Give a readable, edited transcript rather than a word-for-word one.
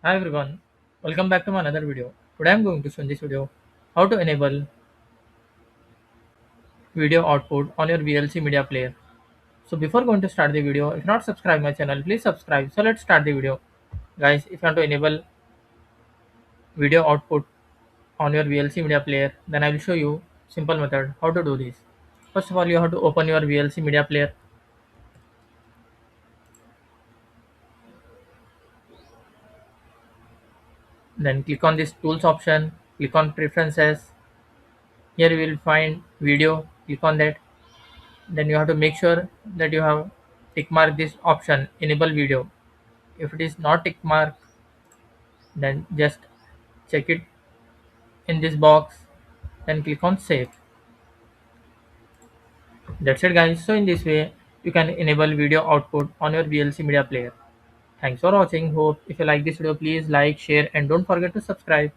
Hi everyone, welcome back to my another video. Today I'm going to show in this video how to enable video output on your VLC Media Player. So before going to start the video, if not subscribe my channel, please subscribe. So let's start the video. Guys, if you want to enable video output on your VLC Media Player, then I will show you simple method how to do this. First of all, you have to open your VLC Media Player, then click on this tools option, click on preferences. Here you will find video, click on that. Then you have to make sure that you have tick mark this option enable video. If it is not tick mark, then just check it in this box, then click on save. That's it guys. So in this way you can enable video output on your VLC Media Player. Thanks for watching. Hope if you like this video, please like, share and don't forget to subscribe.